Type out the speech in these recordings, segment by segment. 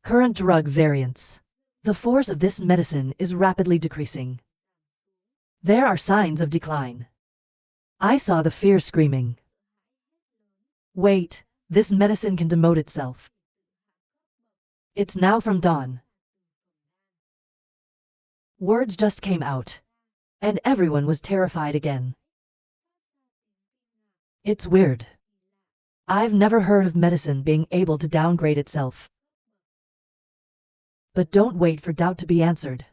Current drug variants. The force of this medicine is rapidly decreasing. There are signs of decline. I saw the fear screaming. Wait, this medicine can demote itself. It's now from dawn. Words just came out, and everyone was terrified again. It's weird. I've never heard of medicine being able to downgrade itself. But don't wait for doubt to be answered.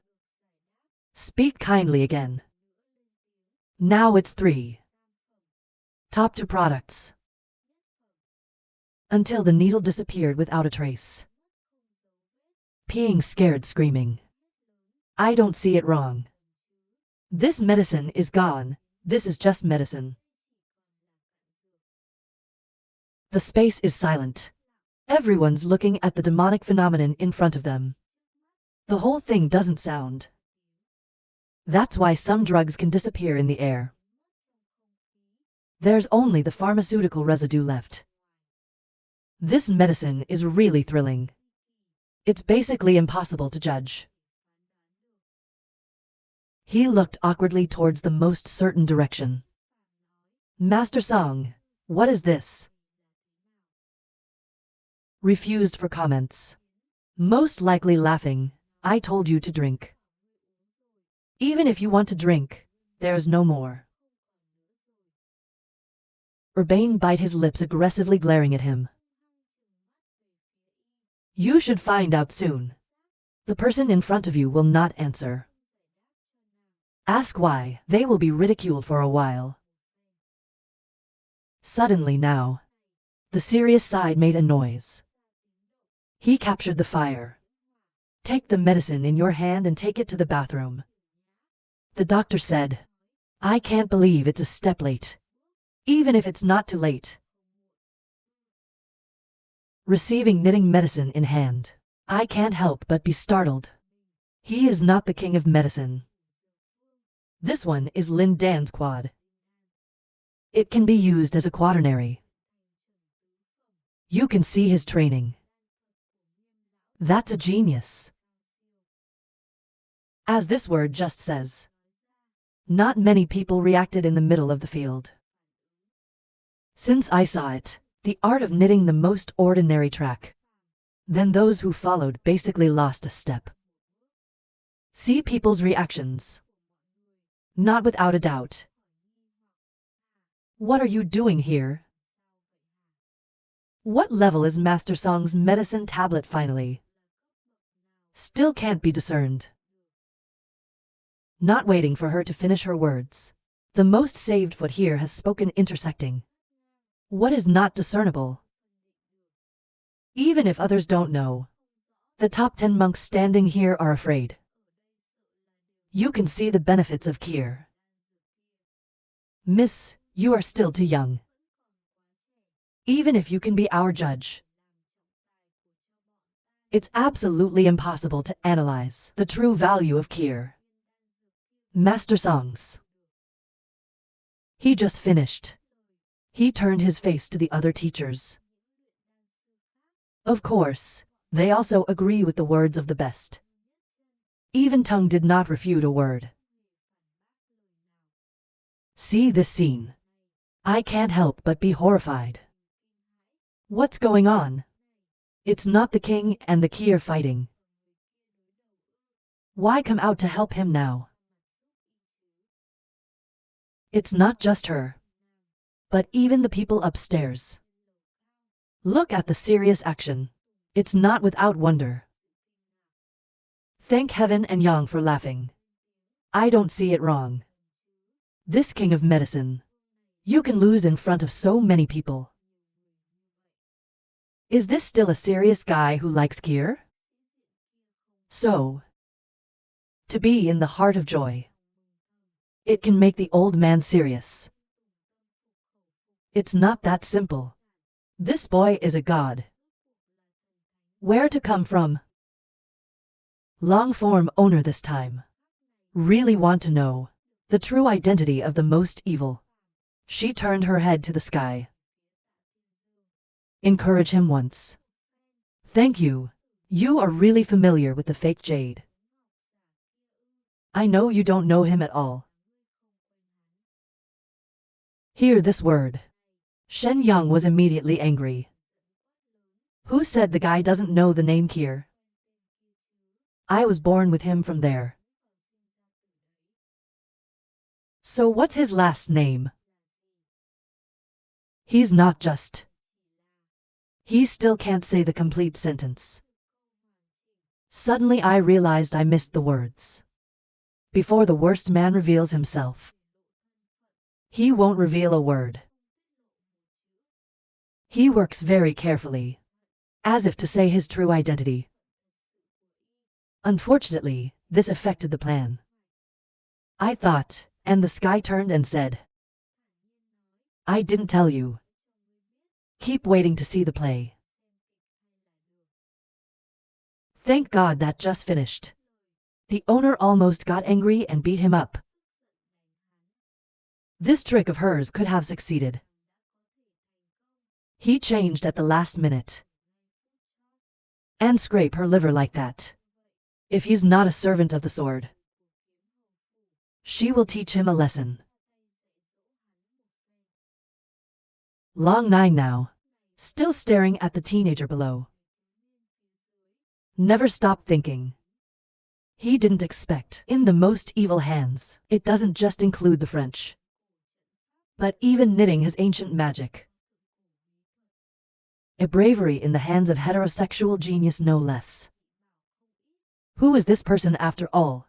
Speak kindly again. Now it's 3. Top 2 products. Until the needle disappeared without a trace. Peeing scared screaming. I don't see it wrong. This medicine is gone, this is just medicine. The space is silent. Everyone's looking at the demonic phenomenon in front of them. The whole thing doesn't sound. That's why some drugs can disappear in the air. There's only the pharmaceutical residue left. This medicine is really thrilling. It's basically impossible to judge. He looked awkwardly towards the most certain direction. Master Song, what is this? Refused for comments. Most likely laughing, I told you to drink. Even if you want to drink, there's no more. Urbane bit his lips, aggressively glaring at him. You should find out soon. The person in front of you will not answer. Ask why, they will be ridiculed for a while. Suddenly now, the serious side made a noise. He captured the fire. Take the medicine in your hand and take it to the bathroom. The doctor said, I can't believe it's a step late. Even if it's not too late. Receiving knitting medicine in hand, I can't help but be startled. He is not the king of medicine. This one is Lin Dan's quad. It can be used as a quaternary. You can see his training. That's a genius. As this word just says. Not many people reacted in the middle of the field. Since I saw it, the art of knitting the most ordinary track. Then those who followed basically lost a step. See people's reactions. Not without a doubt. What are you doing here? What level is Master Song's medicine tablet finally? Still can't be discerned. Not waiting for her to finish her words. The most saved foot here has spoken, intersecting. What is not discernible? Even if others don't know. The top 10 monks standing here are afraid. You can see the benefits of Kier. Miss, you are still too young. Even if you can be our judge. It's absolutely impossible to analyze the true value of Kier. Master Songs. He just finished. He turned his face to the other teachers. Of course, they also agree with the words of the best. Even Tongue did not refute a word. See this scene. I can't help but be horrified. What's going on? It's not the king and the Kier fighting. Why come out to help him now? It's not just her, but even the people upstairs. Look at the serious action. It's not without wonder. Thank heaven and Yang for laughing. I don't see it wrong. This king of medicine. You can lose in front of so many people. Is this still a serious guy who likes Kier? So, to be in the heart of joy. It can make the old man serious. It's not that simple. This boy is a god. Where to come from? Long form owner this time. Really want to know the true identity of the most evil. She turned her head to the sky. Encourage him once. Thank you. You are really familiar with the fake Jade. I know you don't know him at all. Hear this word. Shen Yang was immediately angry. Who said the guy doesn't know the name Kier? I was born with him from there. So what's his last name? He's not just. He still can't say the complete sentence. Suddenly I realized I missed the words. Before the worst man reveals himself, he won't reveal a word. He works very carefully, as if to say his true identity. Unfortunately, this affected the plan. I thought, and the sky turned and said, I didn't tell you. Keep waiting to see the play. Thank God that just finished. The owner almost got angry and beat him up. This trick of hers could have succeeded. He changed at the last minute. And scrape her liver like that. If he's not a servant of the sword, she will teach him a lesson. Long Nine now, still staring at the teenager below. Never stopped thinking. He didn't expect, in the most evil hands, it doesn't just include the French, but even knitting his ancient magic. A bravery in the hands of heterosexual genius no less. Who is this person after all?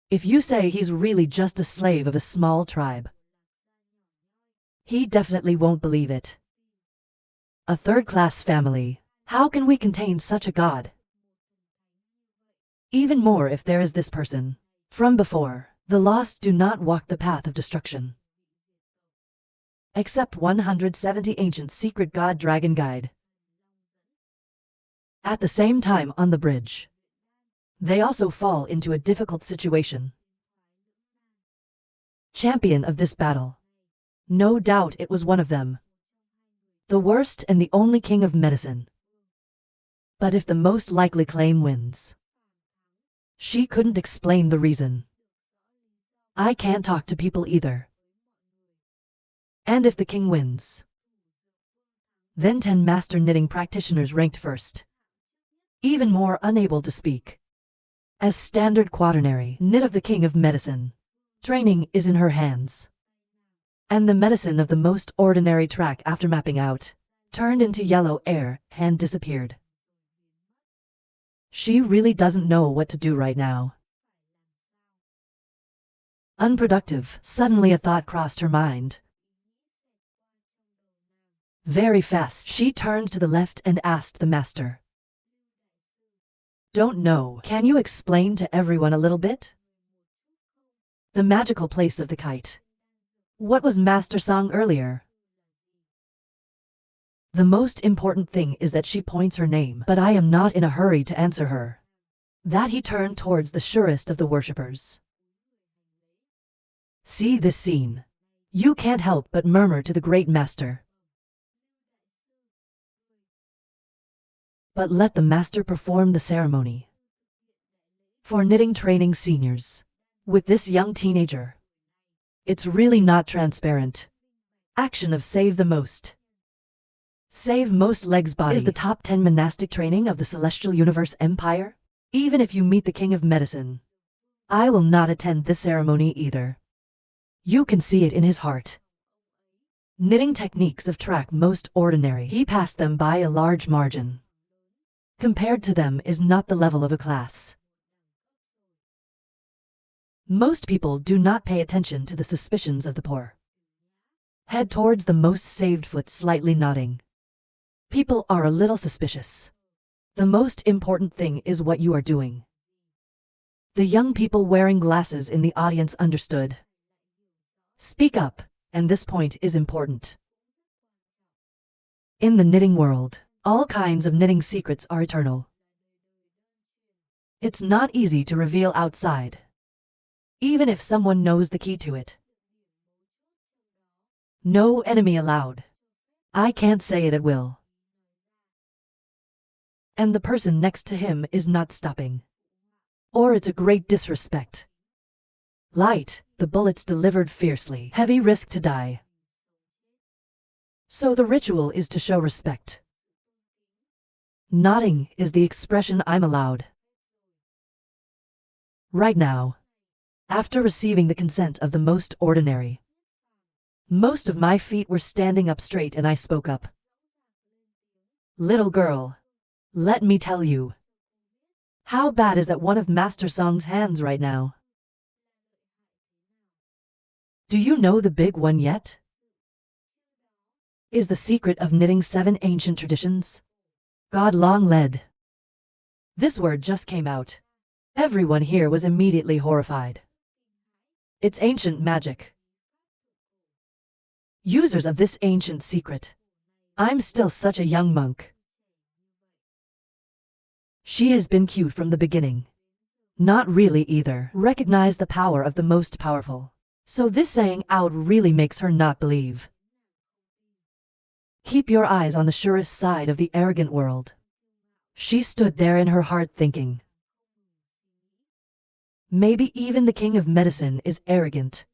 If you say he's really just a slave of a small tribe, he definitely won't believe it. A third-class family. How can we contain such a god? Even more if there is this person. From before, the lost do not walk the path of destruction. Except 170 ancient secret god dragon guide. At the same time on the bridge, they also fall into a difficult situation. Champion of this battle. No doubt it was one of them. The worst and the only king of medicine. But if the most likely claim wins, she couldn't explain the reason. I can't talk to people either. And if the king wins, then 10 master knitting practitioners ranked first, even more unable to speak. As standard quaternary knit of the king of medicine, training is in her hands. And the medicine of the most ordinary track after mapping out, turned into yellow air and disappeared. She really doesn't know what to do right now. Unproductive, suddenly a thought crossed her mind. Very fast, she turned to the left and asked the master. Don't know, can you explain to everyone a little bit? The magical place of the kite. What was Master Song earlier? The most important thing is that she points her name, but I am not in a hurry to answer her. That he turned towards the surest of the worshippers. See this scene. You can't help but murmur to the great master. But let the master perform the ceremony. For knitting training seniors. With this young teenager. It's really not transparent. Action of save the most. Save most legs body is the top 10 monastic training of the Celestial Universe Empire. Even if you meet the King of Medicine, I will not attend this ceremony either. You can see it in his heart. Knitting techniques of track most ordinary. He passed them by a large margin. Compared to them is not the level of a class. Most people do not pay attention to the suspicions of the poor. Head towards the most saved foot slightly nodding. People are a little suspicious. The most important thing is what you are doing. The young people wearing glasses in the audience understood. Speak up, and this point is important. In the knitting world, all kinds of knitting secrets are eternal. It's not easy to reveal outside, even if someone knows the key to it. No enemy allowed. I can't say it at will. and the person next to him is not stopping. Or it's a great disrespect. Light, the bullets delivered fiercely. Heavy risk to die. So the ritual is to show respect. Nodding is the expression I'm allowed. Right now, after receiving the consent of the most ordinary, most of my feet were standing up straight and I spoke up. Little girl, let me tell you. How bad is that one of Master Song's hands right now? Do you know the big one yet? Is the secret of knitting 7 ancient traditions? God long led. This word just came out. Everyone here was immediately horrified. It's ancient magic. Users of this ancient secret. I'm still such a young monk. She has been cute from the beginning. Not really either. Recognize the power of the most powerful. So this saying out really makes her not believe. Keep your eyes on the surest side of the arrogant world. She stood there in her heart thinking. Maybe even the king of medicine is arrogant.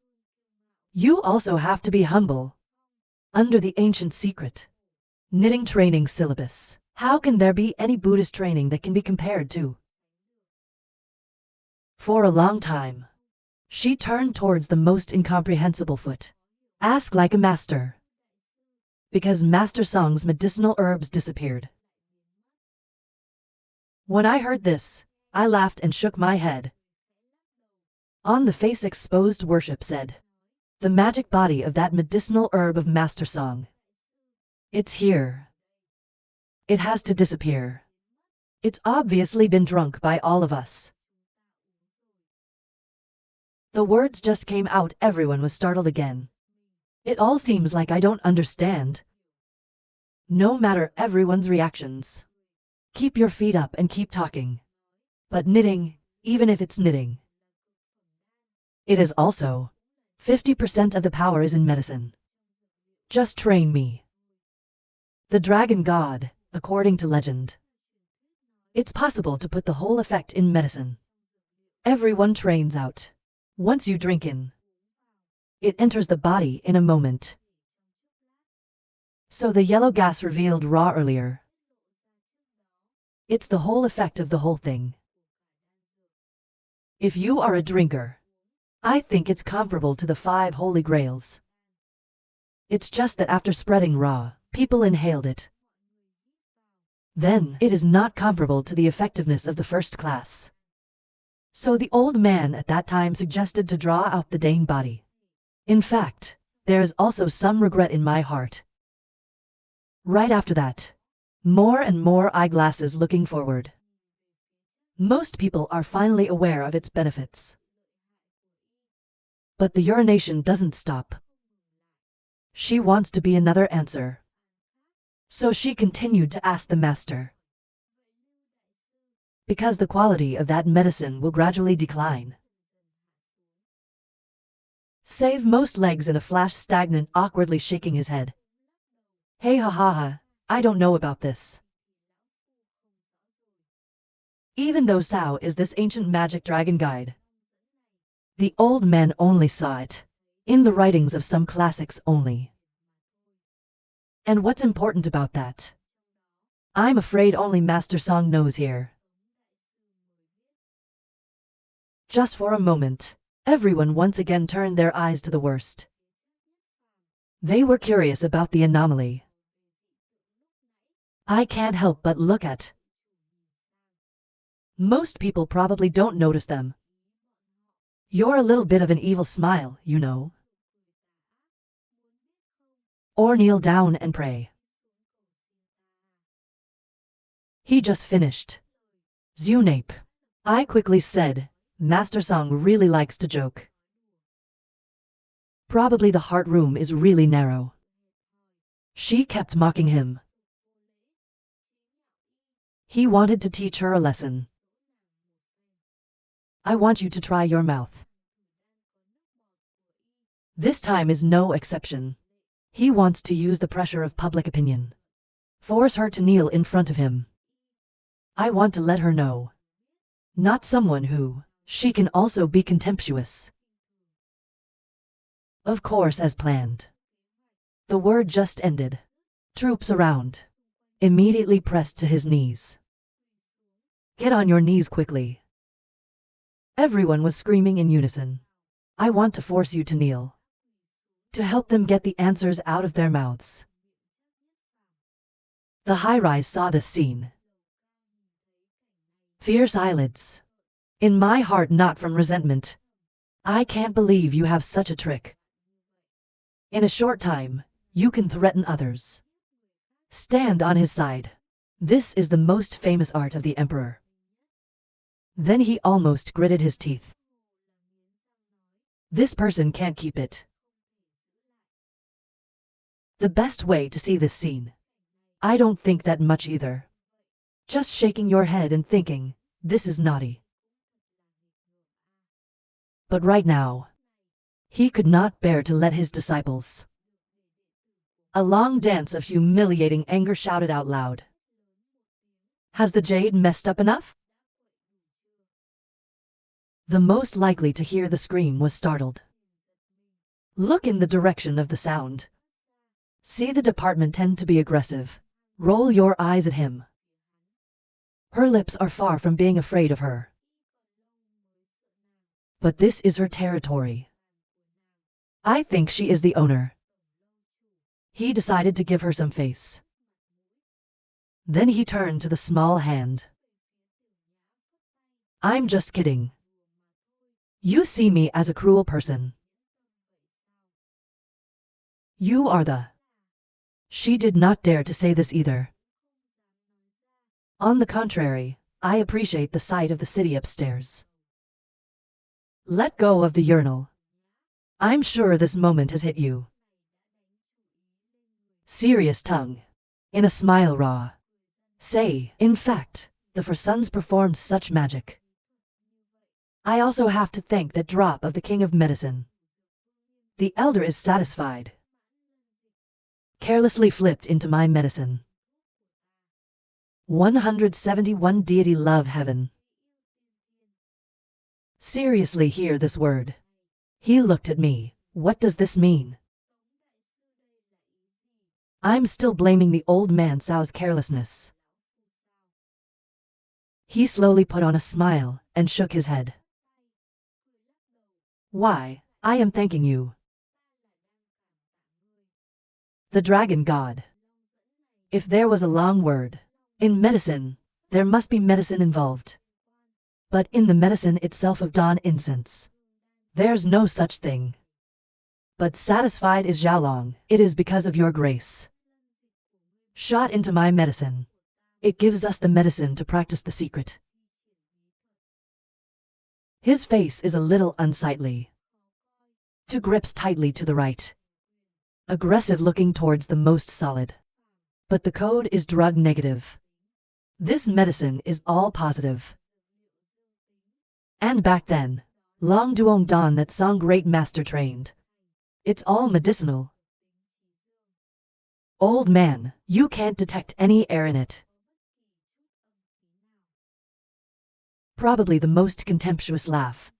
You also have to be humble. Under the ancient secret. Knitting training syllabus. How can there be any Buddhist training that can be compared to? For a long time, she turned towards the most incomprehensible foot. Ask like a master. Because Master Song's medicinal herbs disappeared. When I heard this, I laughed and shook my head. On the face exposed worship said, the magic body of that medicinal herb of Master Song. It's here. It has to disappear. It's obviously been drunk by all of us. The words just came out, everyone was startled again. It all seems like I don't understand. No matter everyone's reactions. Keep your feet up and keep talking. But knitting, even if it's knitting. It is also. 50% of the power is in medicine. Just train me. The dragon god, according to legend. It's possible to put the whole effect in medicine. Everyone trains out. Once you drink in, it enters the body in a moment. So the yellow gas revealed raw earlier. It's the whole effect of the whole thing. If you are a drinker, I think it's comparable to the 5 holy grails. It's just that after spreading raw, people inhaled it. Then, it is not comparable to the effectiveness of the first class. So the old man at that time suggested to draw out the Dane body. In fact, there is also some regret in my heart. Right after that, more and more eyeglasses looking forward. Most people are finally aware of its benefits. But the urination doesn't stop. She wants to be another answer. So she continued to ask the master. Because the quality of that medicine will gradually decline. Save most legs in a flash stagnant, awkwardly shaking his head. Hey ha ha ha, I don't know about this. Even though Sao is this ancient magic dragon guide. The old man only saw it. In the writings of some classics only. And what's important about that? I'm afraid only Master Song knows here. Just for a moment, everyone once again turned their eyes to the worst. They were curious about the anomaly. I can't help but look at. Most people probably don't notice them. You're a little bit of an evil smile, you know. Or kneel down and pray. He just finished. Zunape. I quickly said, Master Song really likes to joke. Probably the heart room is really narrow. She kept mocking him. He wanted to teach her a lesson. I want you to try your mouth. This time is no exception. He wants to use the pressure of public opinion. Force her to kneel in front of him. I want to let her know. Not someone who, she can also be contemptuous. Of course, as planned. The word just ended. Troops around. Immediately pressed to his knees. Get on your knees quickly. Everyone was screaming in unison. I want to force you to kneel. To help them get the answers out of their mouths. The high-rise saw this scene. Fierce eyelids. In my heart, not from resentment. I can't believe you have such a trick. In a short time, you can threaten others. Stand on his side. This is the most famous art of the emperor. Then he almost gritted his teeth. This person can't keep it. The best way to see this scene. I don't think that much either. Just shaking your head and thinking, this is naughty. But right now, he could not bear to let his disciples. A long dance of humiliating anger shouted out loud. Has the jade messed up enough? The most likely to hear the scream was startled. Look in the direction of the sound. See the department tend to be aggressive. Roll your eyes at him. Her lips are far from being afraid of her. But this is her territory. I think she is the owner. He decided to give her some face. Then he turned to the small hand. I'm just kidding. You see me as a cruel person. You are the... She did not dare to say this either. On the contrary, I appreciate the sight of the city upstairs. Let go of the urinal. I'm sure this moment has hit you. Serious tongue. In a smile raw. Say, in fact, the Forsons performed such magic. I also have to thank that drop of the King of Medicine. The elder is satisfied. Carelessly flipped into my medicine. 171 Deity love heaven. Seriously, hear this word. He looked at me. What does this mean? I'm still blaming the old man Sao's carelessness. He slowly put on a smile and shook his head. Why, I am thanking you. The dragon god. If there was a long word. In medicine, there must be medicine involved. But in the medicine itself of dawn incense, there's no such thing. But satisfied is Xiaolong. It is because of your grace. Shot into my medicine. It gives us the medicine to practice the secret. His face is a little unsightly. Two grips tightly to the right. Aggressive looking towards the most solid. But the code is drug negative. This medicine is all positive. And back then, Long Duong Dan, that song great master trained. It's all medicinal. Old man, you can't detect any air in it. Probably the most contemptuous laugh.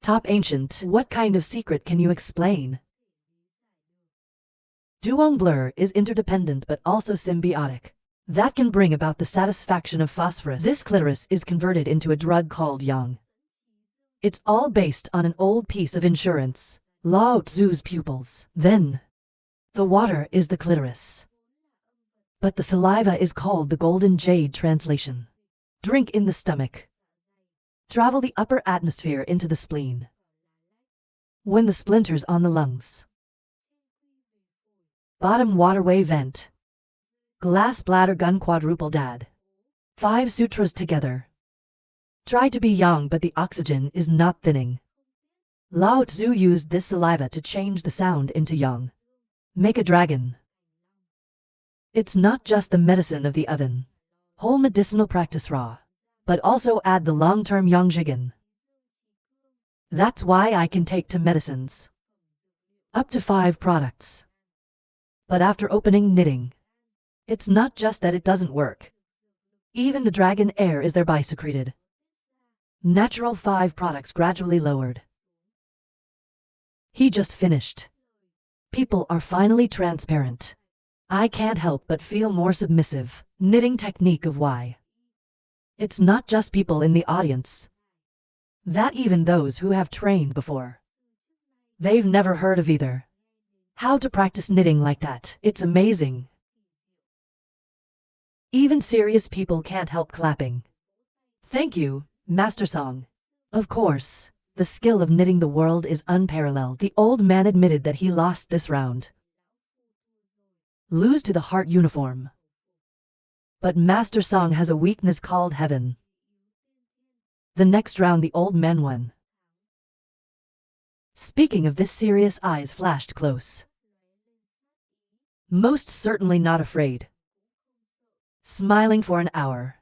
Top ancient, what kind of secret can you explain? Duong blur is interdependent but also symbiotic. That can bring about the satisfaction of phosphorus. This clitoris is converted into a drug called yang. It's all based on an old piece of insurance. Lao Tzu's pupils. Then, the water is the clitoris. But the saliva is called the golden jade translation. Drink in the stomach. Travel the upper atmosphere into the spleen. When the splinters on the lungs. Bottom waterway vent. Glass bladder gun quadruple dad. 5 sutras together. Try to be young but the oxygen is not thinning. Lao Tzu used this saliva to change the sound into yang. Make a dragon. It's not just the medicine of the oven. Whole medicinal practice raw. But also add the long-term yang jigen. That's why I can take to medicines. Up to 5 products. But after opening knitting, it's not just that it doesn't work. Even the dragon air is thereby secreted. Natural 5 products gradually lowered. He just finished. People are finally transparent. I can't help but feel more submissive. Knitting technique of why. It's not just people in the audience. That even those who have trained before. They've never heard of either. How to practice knitting like that? It's amazing. Even serious people can't help clapping. Thank you, Master Song. Of course, the skill of knitting the world is unparalleled. The old man admitted that he lost this round. Lose to the heart uniform. But Master Song has a weakness called heaven. The next round the old man won. Speaking of this, serious eyes flashed close. Most certainly not afraid. Smiling for an hour.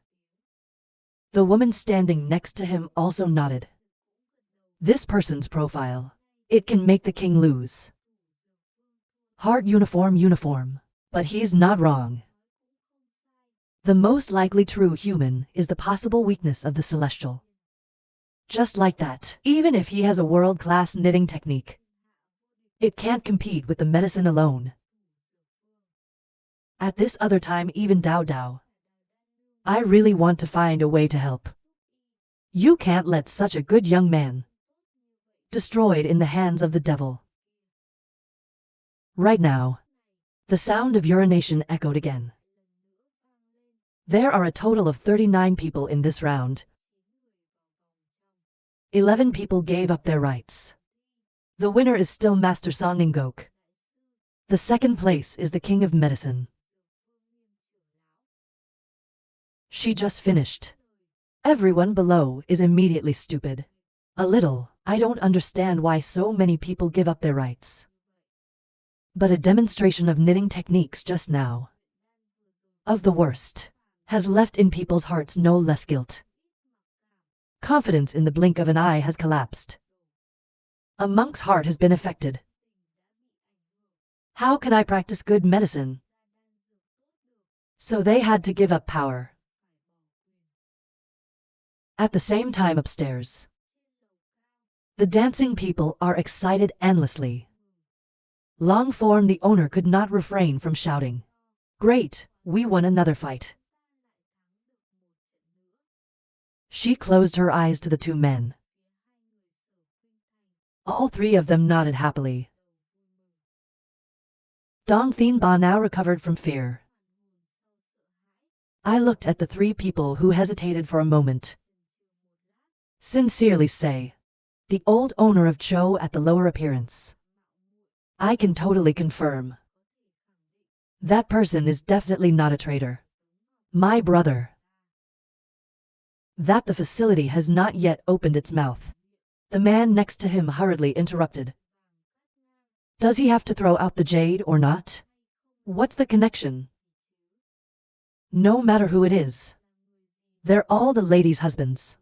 The woman standing next to him also nodded. This person's profile. It can make the king lose. Heart uniform. But he's not wrong. The most likely true human is the possible weakness of the celestial. Just like that, even if he has a world-class knitting technique, it can't compete with the medicine alone. At this other time, even Dao, I really want to find a way to help. You can't let such a good young man destroyed in the hands of the devil. Right now, the sound of urination echoed again. There are a total of 39 people in this round. 11 people gave up their rights. The winner is still Master Song Ngok. The second place is the King of Medicine. She just finished. Everyone below is immediately stupid. A little. I don't understand why so many people give up their rights. But a demonstration of knitting techniques just now, of the worst, has left in people's hearts no less guilt. Confidence in the blink of an eye has collapsed. A monk's heart has been affected. How can I practice good medicine? So they had to give up power. At the same time upstairs, the dancing people are excited endlessly. Long form, the owner could not refrain from shouting, "Great, we won another fight." She closed her eyes to the two men. All three of them nodded happily. Dong Thien Ba now recovered from fear. I looked at the three people who hesitated for a moment. Sincerely say, the old owner of Cho at the lower appearance. I can totally confirm. That person is definitely not a traitor. My brother. That the facility has not yet opened its mouth. The man next to him hurriedly interrupted. Does he have to throw out the jade or not? What's the connection? No matter who it is. They're all the ladies' husbands.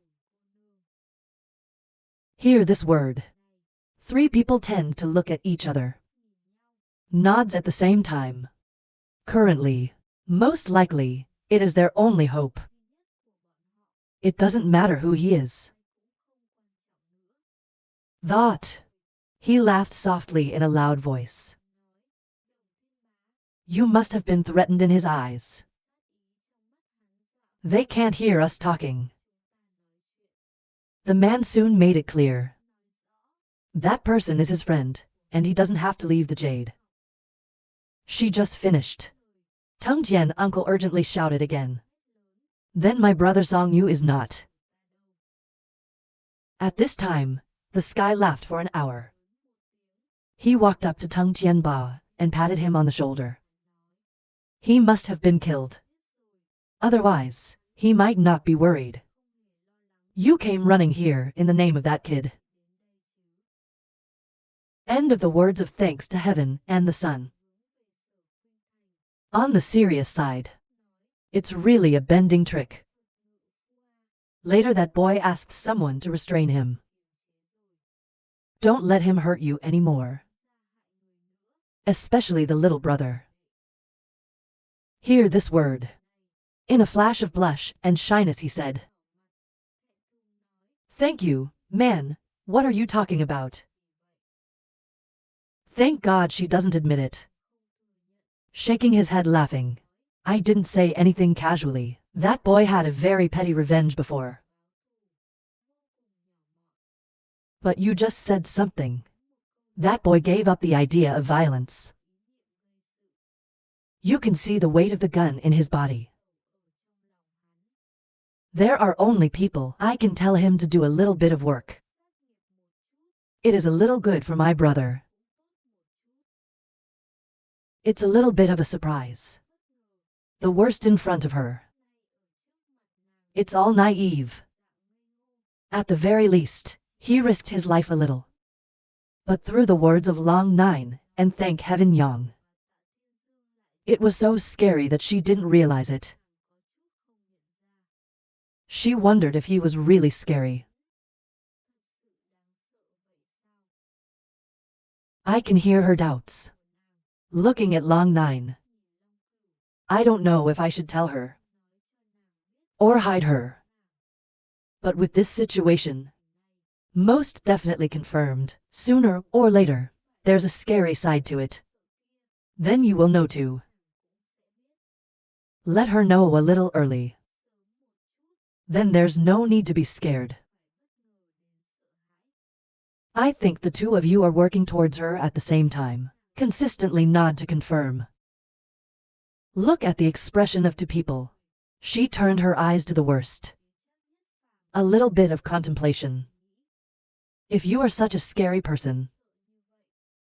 Hear this word. Three people tend to look at each other. Nods at the same time. Currently, most likely, it is their only hope. It doesn't matter who he is. That. He laughed softly in a loud voice. You must have been threatened in his eyes. They can't hear us talking. The man soon made it clear. That person is his friend, and he doesn't have to leave the jade. She just finished. Tung Tian uncle urgently shouted again. Then my brother Song Yu is not. At this time, the sky laughed for an hour. He walked up to Tung Tian Ba and patted him on the shoulder. He must have been killed. Otherwise, he might not be worried. You came running here in the name of that kid. End of the words of thanks to heaven and the sun. On the serious side, it's really a bending trick. Later that boy asked someone to restrain him. Don't let him hurt you anymore. Especially the little brother. Hear this word. In a flash of blush and shyness he said, "Thank you, man, what are you talking about?" Thank God she doesn't admit it. Shaking his head laughing. I didn't say anything casually. That boy had a very petty revenge before. But you just said something. That boy gave up the idea of violence. You can see the weight of the gun in his body. There are only people. I can tell him to do a little bit of work. It is a little good for my brother. It's a little bit of a surprise. The worst in front of her. It's all naive. At the very least, he risked his life a little. But through the words of Long Nine, and thank heaven Yang. It was so scary that she didn't realize it. She wondered if he was really scary. I can hear her doubts. Looking at Long Nine. I don't know if I should tell her. Or hide her. But with this situation, most definitely confirmed, sooner or later, there's a scary side to it. Then you will know too. Let her know a little early. Then there's no need to be scared. I think the two of you are working towards her at the same time. Consistently nod to confirm. Look at the expression of two people. She turned her eyes to the worst. A little bit of contemplation. If you are such a scary person,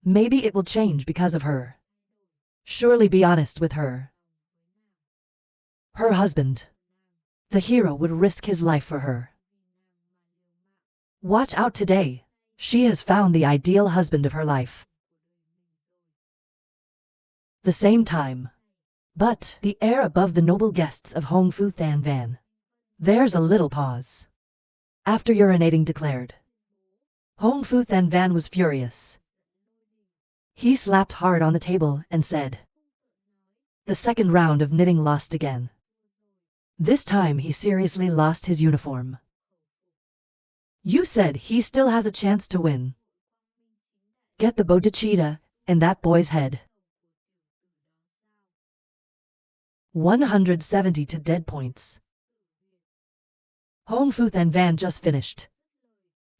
maybe it will change because of her. Surely be honest with her. Her husband. The hero would risk his life for her. Watch out today. She has found the ideal husband of her life. The same time. But the air above the noble guests of Hong Fu Than Van. There's a little pause. After urinating declared. Hong Fu Than Van was furious. He slapped hard on the table and said, "The second round of knitting lost again." This time he seriously lost his uniform. You said he still has a chance to win. Get the bodhicitta and that boy's head. 170 to dead points. Hong Fu Than Van just finished.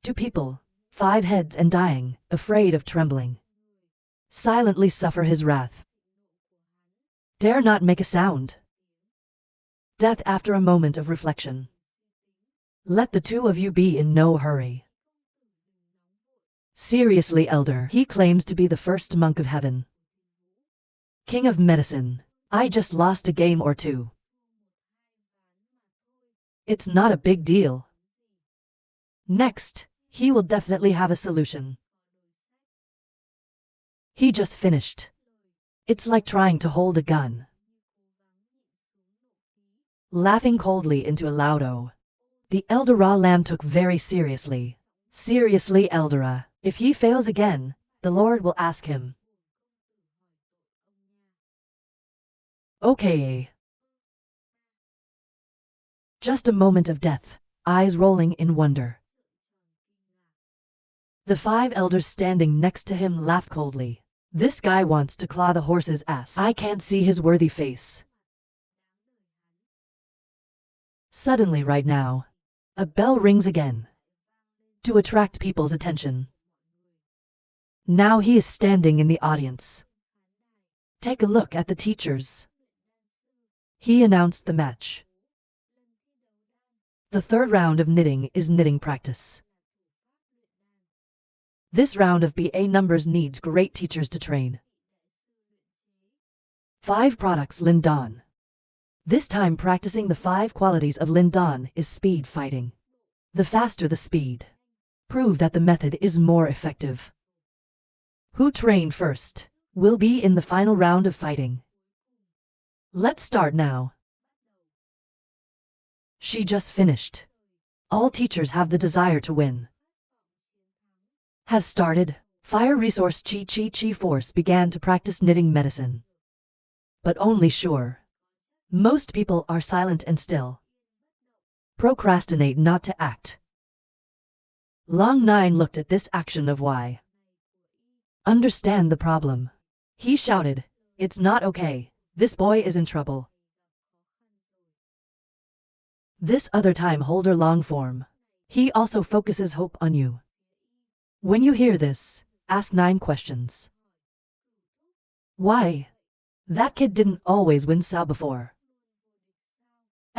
2 people, 5 heads and dying, afraid of trembling. Silently suffer his wrath. Dare not make a sound. Death after a moment of reflection. Let the two of you be in no hurry. Seriously, elder, he claims to be the first monk of heaven. King of medicine. I just lost a game or two. It's not a big deal. Next, he will definitely have a solution. He just finished. It's like trying to hold a gun. Laughing coldly into a loud O. The Eldera Lamb took very seriously. Seriously, Eldera, if he fails again, the Lord will ask him. Okay. Just a moment of death, eyes rolling in wonder. The 5 elders standing next to him laughed coldly. This guy wants to claw the horse's ass. I can't see his worthy face. Suddenly right now, a bell rings again. To attract people's attention. Now he is standing in the audience. Take a look at the teachers. He announced the match. The third round of knitting is knitting practice. This round of BA numbers needs great teachers to train. 5 products Lindan. This time practicing the 5 qualities of Lindan is speed fighting. The faster the speed. Prove that the method is more effective. Who trained first will be in the final round of fighting. Let's start now. She just finished. All teachers have the desire to win. Has started. Fire Resource Chi Force began to practice knitting medicine. But only sure. Most people are silent and still. Procrastinate not to act. Long 9 looked at this action of Y. Understand the problem. He shouted, "It's not okay. This boy is in trouble." This other time holder long form. He also focuses hope on you. When you hear this, ask 9 questions. Why? That kid didn't always win Sao before.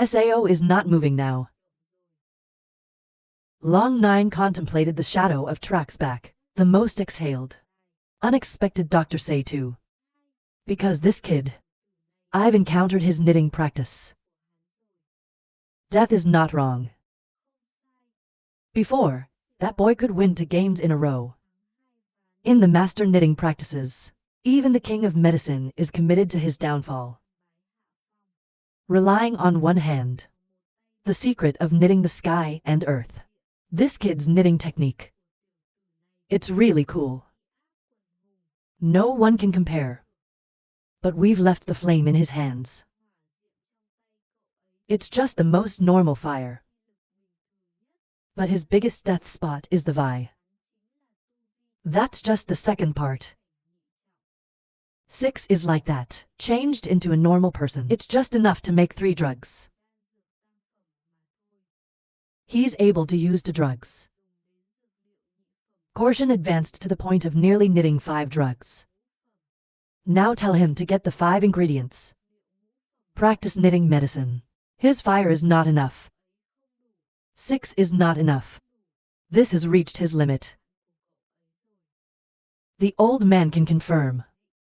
Sao is not moving now. Long 9 contemplated the shadow of Track's back. The most exhaled. Unexpected doctor say too. Because this kid. I've encountered his knitting practice. Death is not wrong. Before, that boy could win 2 games in a row. In the master knitting practices, even the king of medicine is committed to his downfall. Relying on one hand. The secret of knitting the sky and earth. This kid's knitting technique. It's really cool. No one can compare. But we've left the flame in his hands. It's just the most normal fire. But his biggest death spot is the Vi. That's just the second part. 6 is like that, changed into a normal person. It's just enough to make 3 drugs. He's able to use 2 drugs. Corsian advanced to the point of nearly knitting 5 drugs. Now tell him to get the 5 ingredients. Practice knitting medicine. His fire is not enough. 6 is not enough. This has reached his limit. The old man can confirm.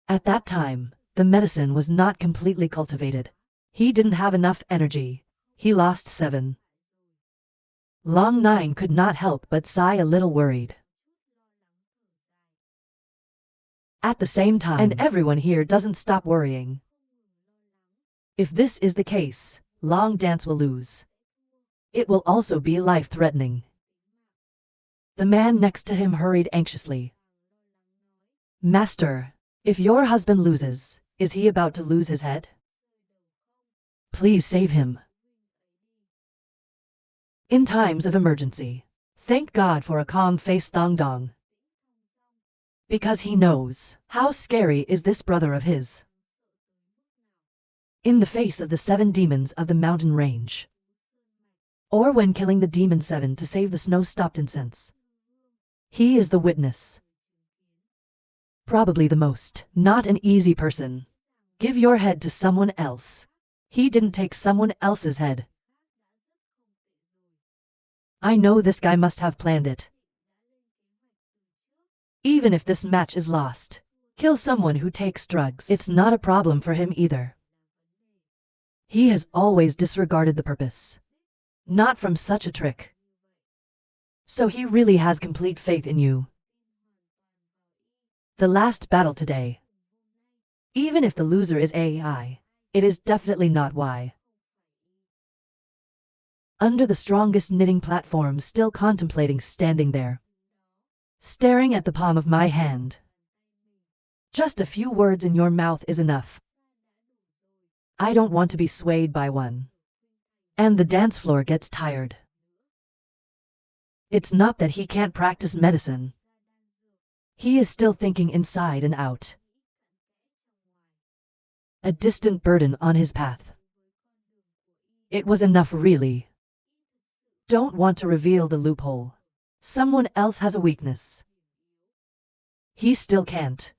At that time, the medicine was not completely cultivated. He didn't have enough energy. He lost 7. Long 9 could not help but sigh a little worried. At the same time, and everyone here doesn't stop worrying. If this is the case, Long Dance will lose. It will also be life-threatening. The man next to him hurried anxiously. Master, if your husband loses, is he about to lose his head? Please save him. In times of emergency, thank God for a calm-faced Thong Dong. Because he knows how scary is this brother of his. In the face of the 7 demons of the mountain range. Or when killing the demon 7 to save the snow-stopped incense. He is the witness. Probably the most, not an easy person. Give your head to someone else. He didn't take someone else's head. I know this guy must have planned it. Even if this match is lost, kill someone who takes drugs. It's not a problem for him either. He has always disregarded the purpose. Not from such a trick. So he really has complete faith in you. The last battle today. Even if the loser is AI, it is definitely not Y. Under the strongest knitting platform, still contemplating, standing there. Staring at the palm of my hand. Just a few words in your mouth is enough. I don't want to be swayed by one. And the dance floor gets tired. It's not that he can't practice medicine. He is still thinking inside and out. A distant burden on his path. It was enough, really. Don't want to reveal the loophole. Someone else has a weakness. He still can't.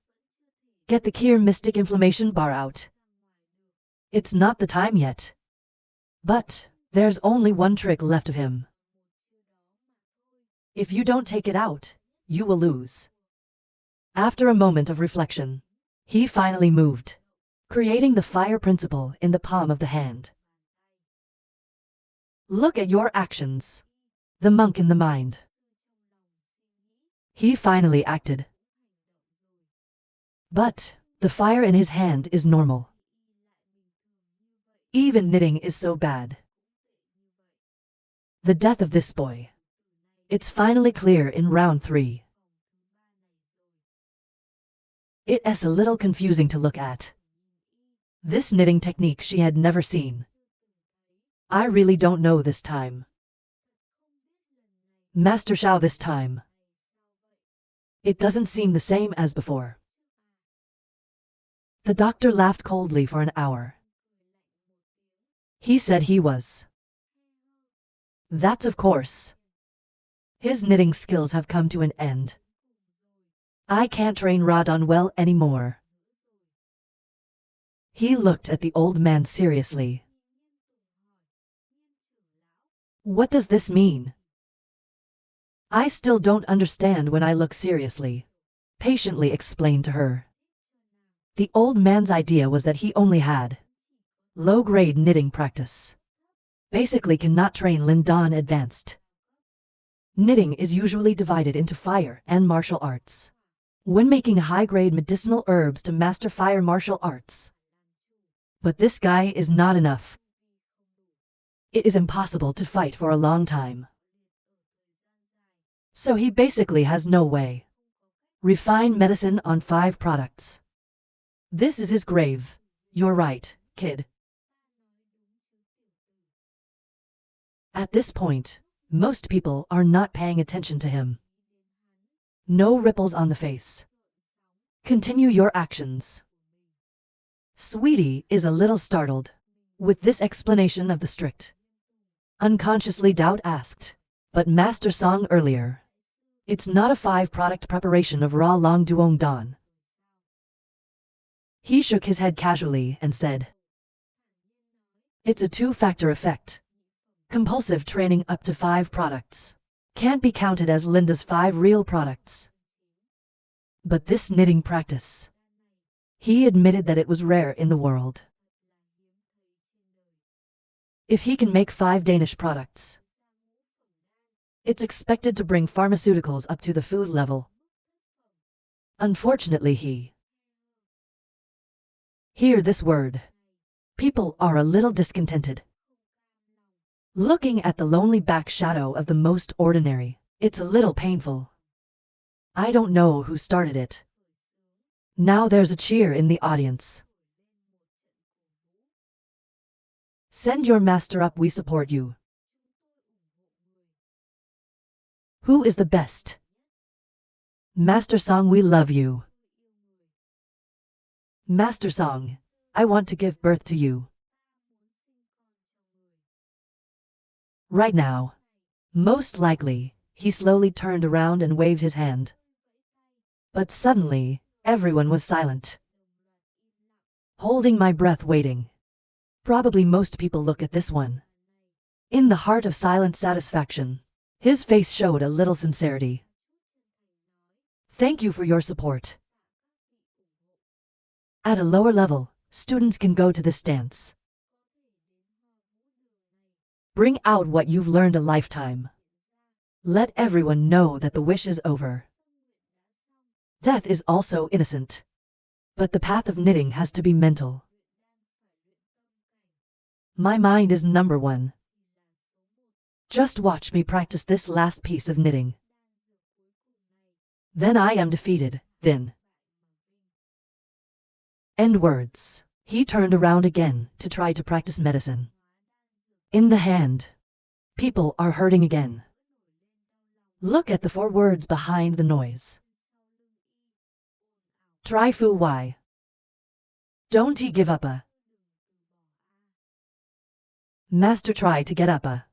Get the Kier Mystic Inflammation bar out. It's not the time yet. But there's only one trick left of him. If you don't take it out, you will lose. After a moment of reflection, he finally moved, creating the fire principle in the palm of the hand. Look at your actions. The monk in the mind. He finally acted. But the fire in his hand is normal. Even knitting is so bad. The death of this boy. It's finally clear in round 3. It's a little confusing to look at. This knitting technique she had never seen. I really don't know this time. Master Shao this time. It doesn't seem the same as before. The doctor laughed coldly for an hour. He said he was. That's of course. His knitting skills have come to an end. I can't train Radon well anymore. He looked at the old man seriously. What does this mean? I still don't understand when I look seriously. Patiently explained to her. The old man's idea was that he only had low-grade knitting practice. Basically cannot train Lindan advanced. Knitting is usually divided into fire and martial arts. When making high-grade medicinal herbs to master fire martial arts. But this guy is not enough. It is impossible to fight for a long time. So he basically has no way. Refine medicine on 5 products. This is his grave. You're right, kid. At this point, most people are not paying attention to him. No ripples on the face. Continue your actions. Sweetie is a little startled with this explanation of the strict. Unconsciously doubt asked, but Master Song earlier. It's not a 5-product preparation of raw long duong dan. He shook his head casually and said, it's a 2-factor effect. Compulsive training up to 5 products. Can't be counted as Linda's 5 real products. But this knitting practice. He admitted that it was rare in the world. If he can make 5 Danish products, it's expected to bring pharmaceuticals up to the food level. Unfortunately hear this word. People are a little discontented. Looking at the lonely back shadow of the most ordinary, it's a little painful. I don't know who started it. Now there's a cheer in the audience. Send your master up, we support you. Who is the best? Master Song, we love you. Master Song, I want to give birth to you. Right now. Most likely, he slowly turned around and waved his hand. But suddenly, everyone was silent. Holding my breath waiting. Probably most people look at this one. In the heart of silent satisfaction, his face showed a little sincerity. Thank you for your support. At a lower level, students can go to this dance. Bring out what you've learned a lifetime. Let everyone know that the wish is over. Death is also innocent. But the path of knitting has to be mental. My mind is number 1. Just watch me practice this last piece of knitting. Then I am defeated, then. End words. He turned around again to try to practice medicine. In the hand. People are hurting again. Look at the 4 words behind the noise. Try fu y. Don't he give up a. Master try to get up a.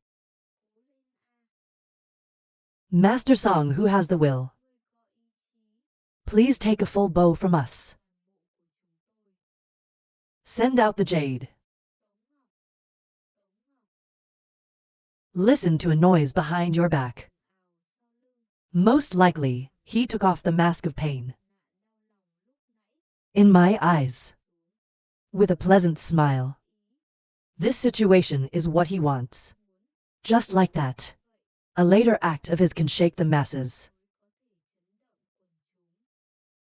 Master Song, who has the will. Please take a full bow from us. Send out the jade. Listen to a noise behind your back. Most likely, he took off the mask of pain. In my eyes. With a pleasant smile. This situation is what he wants. Just like that. A later act of his can shake the masses.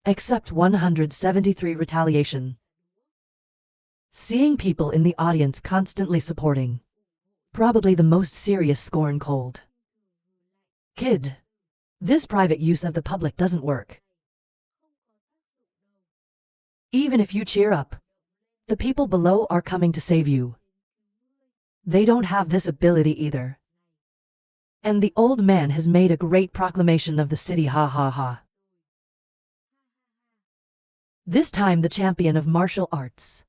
Except 173 retaliation. Seeing people in the audience constantly supporting. Probably the most serious scorn cold. Kid. This private use of the public doesn't work. Even if you cheer up, The people below are coming to save you. They don't have this ability either. And the old man has made a great proclamation of the city, ha ha ha. This time the champion of martial arts.